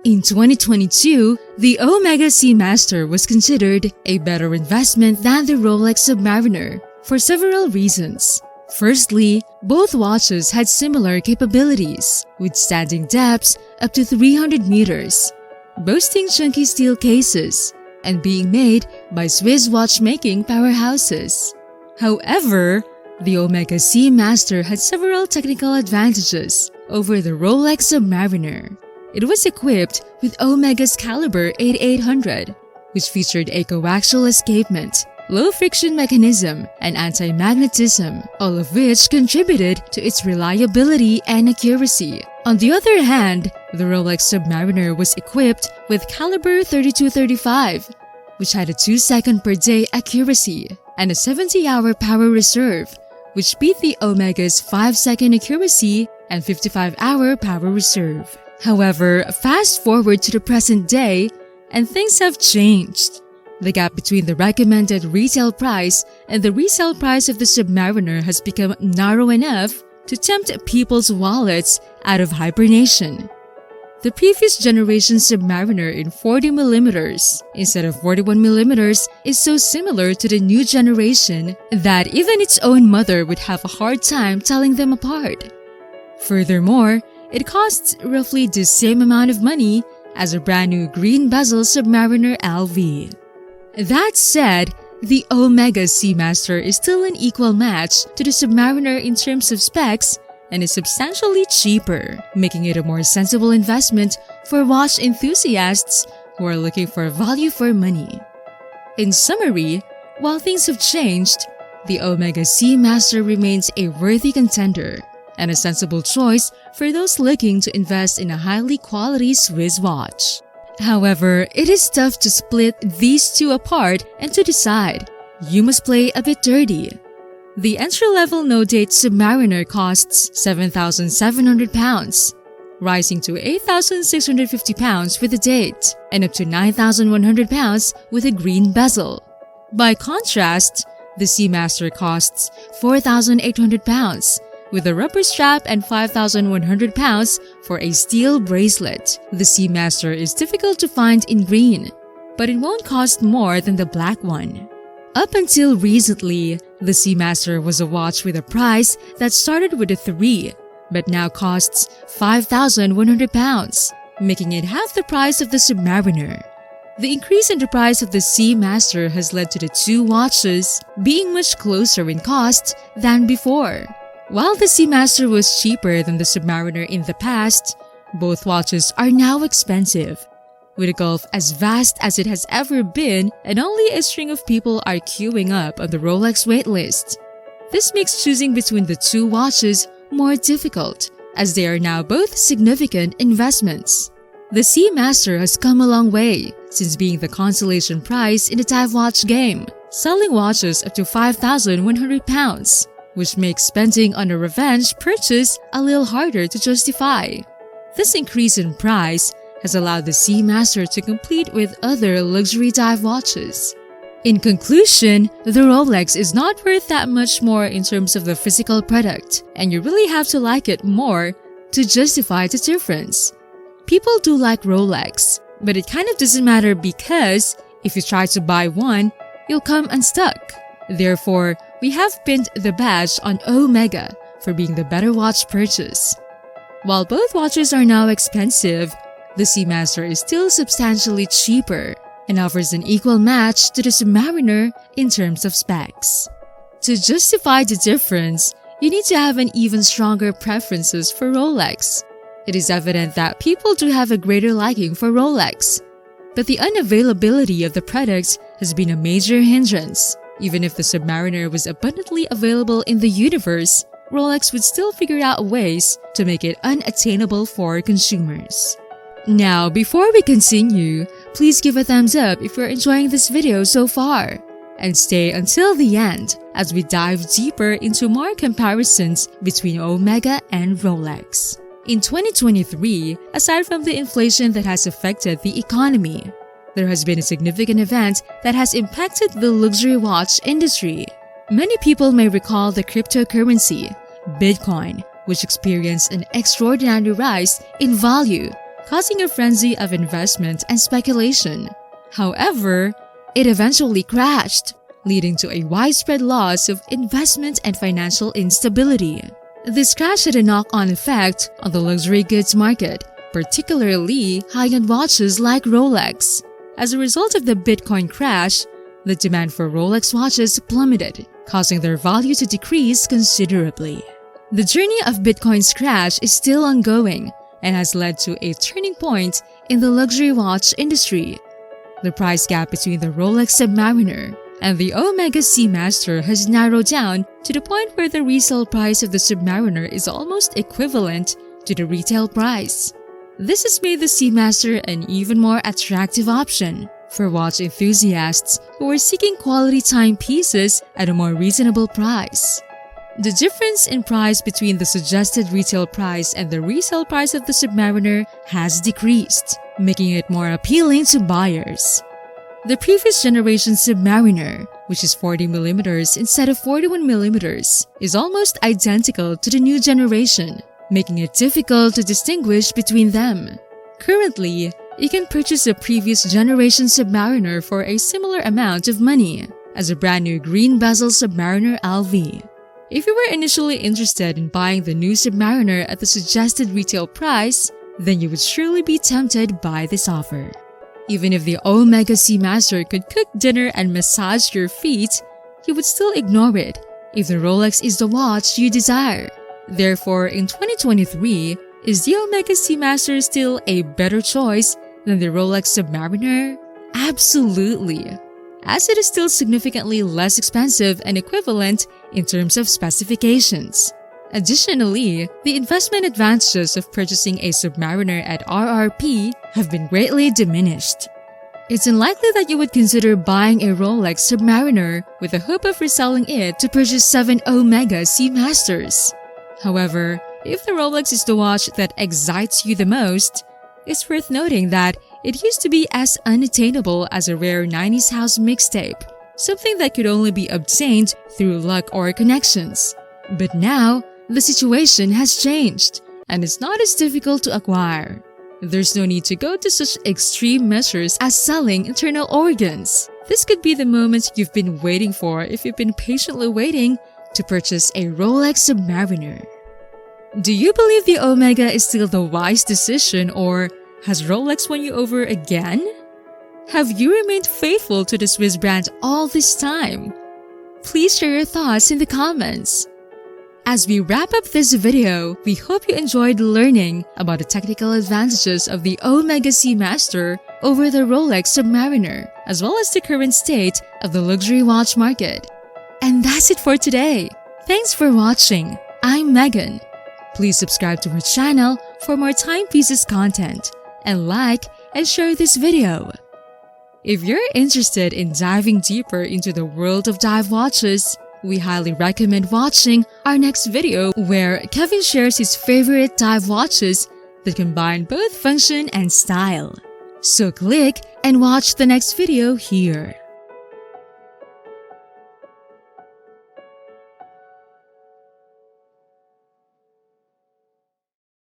In 2022, the Omega Seamaster was considered a better investment than the Rolex Submariner for several reasons. Firstly, both watches had similar capabilities, withstanding depths up to 300 meters, boasting chunky steel cases, and being made by Swiss watchmaking powerhouses. However, the Omega Seamaster had several technical advantages over the Rolex Submariner. It was equipped with Omega's Caliber 8800, which featured a coaxial escapement, low-friction mechanism, and anti-magnetism, all of which contributed to its reliability and accuracy. On the other hand, the Rolex Submariner was equipped with Caliber 3235, which had a 2-second per day accuracy and a 70-hour power reserve, which beat the Omega's 5-second accuracy and 55-hour power reserve. However, fast forward to the present day, and things have changed. The gap between the recommended retail price and the resale price of the Submariner has become narrow enough to tempt people's wallets out of hibernation. The previous generation Submariner in 40mm instead of 41mm is so similar to the new generation that even its own mother would have a hard time telling them apart. Furthermore, it costs roughly the same amount of money as a brand new green bezel Submariner LV. That said, the Omega Seamaster is still an equal match to the Submariner in terms of specs and is substantially cheaper, making it a more sensible investment for watch enthusiasts who are looking for value for money. In summary, while things have changed, the Omega Seamaster remains a worthy contender and a sensible choice for those looking to invest in a highly quality Swiss watch. However, it is tough to split these two apart and to decide. You must play a bit dirty. The entry-level no-date Submariner costs £7,700, rising to £8,650 with a date, and up to £9,100 with a green bezel. By contrast, the Seamaster costs £4,800, with a rubber strap and £5,100 for a steel bracelet. The Seamaster is difficult to find in green, but it won't cost more than the black one. Up until recently, the Seamaster was a watch with a price that started with a 3, but now costs £5,100, making it half the price of the Submariner. The increase in the price of the Seamaster has led to the two watches being much closer in cost than before. While the Seamaster was cheaper than the Submariner in the past, both watches are now expensive. With a gulf as vast as it has ever been, and only a string of people are queuing up on the Rolex waitlist. This makes choosing between the two watches more difficult, as they are now both significant investments. The Seamaster has come a long way since being the consolation prize in the dive watch game, selling watches up to £5,100, which makes spending on a revenge purchase a little harder to justify. This increase in price has allowed the Seamaster to compete with other luxury dive watches. In conclusion, the Rolex is not worth that much more in terms of the physical product, and you really have to like it more to justify the difference. People do like Rolex, but it kind of doesn't matter because if you try to buy one, you'll come unstuck. Therefore, we have pinned the badge on Omega for being the better watch purchase. While both watches are now expensive, the Seamaster is still substantially cheaper and offers an equal match to the Submariner in terms of specs. To justify the difference, you need to have an even stronger preferences for Rolex. It is evident that people do have a greater liking for Rolex, but the unavailability of the products has been a major hindrance. Even if the Submariner was abundantly available in the universe, Rolex would still figure out ways to make it unattainable for consumers. Now, before we continue, please give a thumbs up if you're enjoying this video so far, and stay until the end as we dive deeper into more comparisons between Omega and Rolex. In 2023, aside from the inflation that has affected the economy, there has been a significant event that has impacted the luxury watch industry. Many people may recall the cryptocurrency, Bitcoin, which experienced an extraordinary rise in value causing a frenzy of investment and speculation. However, it eventually crashed, leading to a widespread loss of investment and financial instability. This crash had a knock-on effect on the luxury goods market, particularly high-end watches like Rolex. As a result of the Bitcoin crash, the demand for Rolex watches plummeted, causing their value to decrease considerably. The journey of Bitcoin's crash is still ongoing and has led to a turning point in the luxury watch industry. The price gap between the Rolex Submariner and the Omega Seamaster has narrowed down to the point where the resale price of the Submariner is almost equivalent to the retail price. This has made the Seamaster an even more attractive option for watch enthusiasts who are seeking quality timepieces at a more reasonable price. The difference in price between the suggested retail price and the resale price of the Submariner has decreased, making it more appealing to buyers. The previous generation Submariner, which is 40mm instead of 41mm, is almost identical to the new generation, making it difficult to distinguish between them. Currently, you can purchase a previous generation Submariner for a similar amount of money as a brand new green bezel Submariner LV. If you were initially interested in buying the new Submariner at the suggested retail price, then you would surely be tempted by this offer. Even if the Omega Seamaster could cook dinner and massage your feet, you would still ignore it if the Rolex is the watch you desire. Therefore, in 2023, is the Omega Seamaster still a better choice than the Rolex Submariner? Absolutely, as it is still significantly less expensive and equivalent in terms of specifications. Additionally, the investment advantages of purchasing a Submariner at RRP have been greatly diminished. It's unlikely that you would consider buying a Rolex Submariner with the hope of reselling it to purchase 7 Omega Seamasters. However, if the Rolex is the watch that excites you the most, it's worth noting that it used to be as unattainable as a rare 90s house mixtape, something that could only be obtained through luck or connections. But now, the situation has changed, and it's not as difficult to acquire. There's no need to go to such extreme measures as selling internal organs. This could be the moment you've been waiting for if you've been patiently waiting to purchase a Rolex Submariner. Do you believe the Omega is still the wise decision, or has Rolex won you over again? Have you remained faithful to the Swiss brand all this time? Please share your thoughts in the comments. As we wrap up this video, we hope you enjoyed learning about the technical advantages of the Omega Seamaster over the Rolex Submariner, as well as the current state of the luxury watch market. And that's it for today. Thanks for watching. I'm Megan. Please subscribe to our channel for more timepieces content, and like and share this video. If you're interested in diving deeper into the world of dive watches, we highly recommend watching our next video where Kevin shares his favorite dive watches that combine both function and style. So click and watch the next video here.